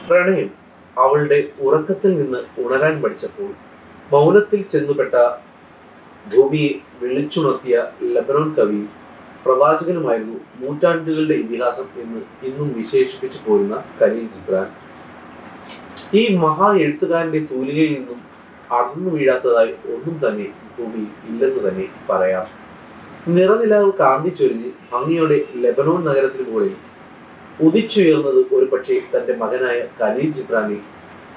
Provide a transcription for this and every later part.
പ്രണയം അവളുടെ ഉറക്കത്തിൽ നിന്ന് ഉണരാൻ പഠിച്ചപ്പോൾ മൗനത്തിൽ ചെന്നുപെട്ട ഭൂമിയെ വിളിച്ചുണർത്തിയ ലെബനോൻ കവിയും പ്രവാചകനുമായിരുന്നു നൂറ്റാണ്ടുകളുടെ ഇതിഹാസം എന്ന് ഇന്നും വിശേഷിപ്പിച്ചു പോരുന്ന ഖലീൽ ജിബ്രാൻ. ഈ മഹാ എഴുത്തുകാരന്റെ തൂലികയിൽ നിന്നും അടർന്നു വീഴാത്തതായി ഒന്നും തന്നെ ഭൂമിയിൽ ഇല്ലെന്ന് തന്നെ പറയാം. നിറനിലാവ് കാന്തി ചൊരിഞ്ഞ് ഭംഗിയോടെ ലെബനോൻ നഗരത്തിന് മുകളിൽ ഉദിച്ചുയർന്നത് ഒരു പക്ഷേ തന്റെ മകനായ ഖലീൽ ജിബ്രാനെ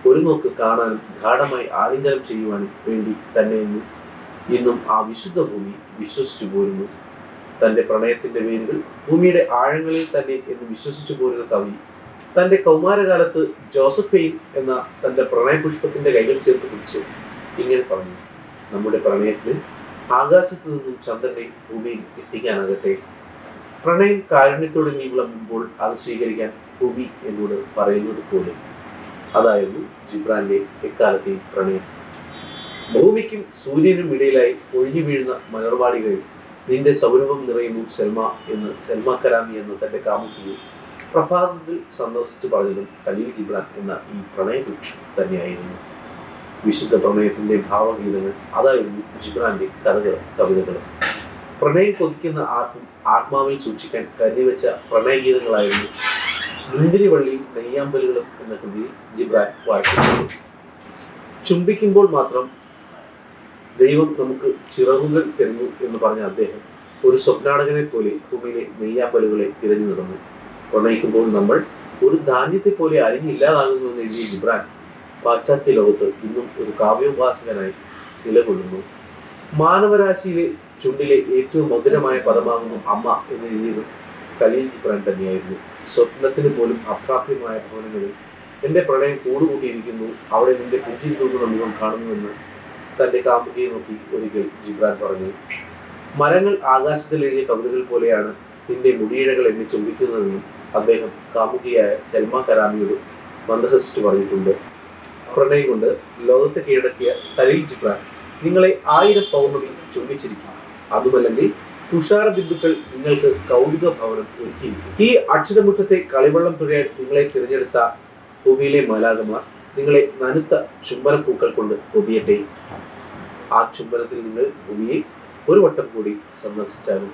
ഒരു നോക്ക് കാണാനും ഗാഠമായി ആലിംഗനം ചെയ്യുവാനും വേണ്ടി തന്നെയെന്ന് ഇന്നും ആ വിശുദ്ധ ഭൂമി വിശ്വസിച്ചു പോരുന്നു. തന്റെ പ്രണയത്തിന്റെ വേരുകൾ ഭൂമിയുടെ ആഴങ്ങളിൽ തന്നെ എന്ന് വിശ്വസിച്ചു പോരുന്ന കവി തന്റെ കൗമാരകാലത്ത് ജോസഫൈൻ എന്ന തന്റെ പ്രണയപുഷ്പത്തിന്റെ കൈകൾ ചേർത്ത് പിടിച്ച് ഇങ്ങനെ പറഞ്ഞു: നമ്മുടെ പ്രണയത്തിന് ആകാശത്ത് നിന്നും ചന്ദ്രനെ ഭൂമിയിൽ എത്തിക്കാനാകട്ടെ. പ്രണയം കാരുണ്യത്തോടെ നീ വിളമ്പുമ്പോൾ അത് സ്വീകരിക്കാൻ ഭൂമി എന്നോട് പറയുന്നത് പോലെ. അതായിരുന്നു ജിബ്രാന്റെ എക്കാലത്തെയും പ്രണയം. ഭൂമിക്കും സൂര്യനും ഇടയിലായി ഒഴിഞ്ഞു വീഴുന്ന മലർവാടികളിൽ നിന്റെ സൗരഭം നിറയുന്നു സെൽമ എന്ന് സെൽമ കരാമി എന്ന തന്റെ കാമുകിയെ പ്രഭാതത്തിൽ സന്ദർശിച്ച് പറഞ്ഞതും ഖലീൽ ജിബ്രാൻ എന്ന ഈ പ്രണയവൃക്ഷം തന്നെയായിരുന്നു. വിശുദ്ധ പ്രണയത്തിന്റെ ഭാവഗീതങ്ങൾ അതായിരുന്നു ജിബ്രാന്റെ കഥകളും കവിതകളും. പ്രണയം കൊതിക്കുന്ന ആത്മാവിൽ സൂക്ഷിക്കാൻ കരുതിവെച്ച പ്രണയഗീതങ്ങളായിരുന്നു മുന്തിരിവള്ളിയും നെയ്യാമ്പലുകളും എന്ന കൃതിയിൽ ജിബ്രാൻ വായിക്കുന്നത്. ചുംബിക്കുമ്പോൾ മാത്രം ദൈവം നമുക്ക് ചിറകുകൾ തരുന്നു എന്ന് പറഞ്ഞ അദ്ദേഹം ഒരു സ്വപ്നാടകനെ പോലെ ഭൂമിയിലെ നെയ്യാമ്പലുകളെ തിരഞ്ഞു നടന്നു. പ്രണയിക്കുമ്പോൾ നമ്മൾ ഒരു ധാന്യത്തെ പോലെ അരിഞ്ഞില്ലാതാകുന്നു എന്ന് എഴുതിയ ജിബ്രാൻ പാശ്ചാത്യ ലോകത്ത് ഇന്നും ഒരു കാവ്യോപാസകനായി നിലകൊള്ളുന്നു. മാനവരാശിയിലെ ചുണ്ടിലെ ഏറ്റവും മധുരമായ പദമാകുന്നു അമ്മ എന്ന് എഴുതിയത് ഖലീൽ ജിബ്രാൻ തന്നെയായിരുന്നു. സ്വപ്നത്തിന് പോലും അപ്രാപ്യമായ ഭവനങ്ങളിൽ എന്റെ പ്രണയം കൂടുകൂട്ടിയിരിക്കുന്നു, അവിടെ നിന്റെ പുഞ്ചിരി തൂങ്ങുന്ന മുഖം കാണുന്നുവെന്ന് തന്റെ കാമുകിയെ നോക്കി ഒരിക്കൽ ജിബ്രാൻ പറഞ്ഞു. മരങ്ങൾ ആകാശത്തിൽ എഴുതിയ കവിതകൾ പോലെയാണ് നിന്റെ മുടിയിഴകൾ എന്നെ ചുംബിക്കുന്നതെന്നും അദ്ദേഹം കാമുകിയായ സെൽമ കരാമിയോട് മന്ദഹസിച്ച് പറഞ്ഞിട്ടുണ്ട്. പ്രണയം കൊണ്ട് ലോകത്തെ കീഴടക്കിയ ഖലീൽ ജിബ്രാൻ നിങ്ങളെ 1000 പൗർണമി ചുംബിച്ചിരിക്കും. അതുമല്ലെങ്കിൽ തുഷാര ബിന്ദുക്കൾ നിങ്ങൾക്ക് കൗതുക ഭവനം ഒരുക്കിയിരിക്കും. ഈ അക്ഷരമുറ്റത്തെ കളിവെള്ളം തുഴയാൻ നിങ്ങളെ തിരഞ്ഞെടുത്ത ഭൂമിയിലെ മാലാഖമാർ നിങ്ങളെ നനുത്ത ചുംബനപ്പൂക്കൾ കൊണ്ട് പൊതിയട്ടെ. ആ ചുംബനത്തിൽ നിങ്ങൾ ഭൂമിയെ ഒരു വട്ടം കൂടി സന്ദർശിച്ചാലും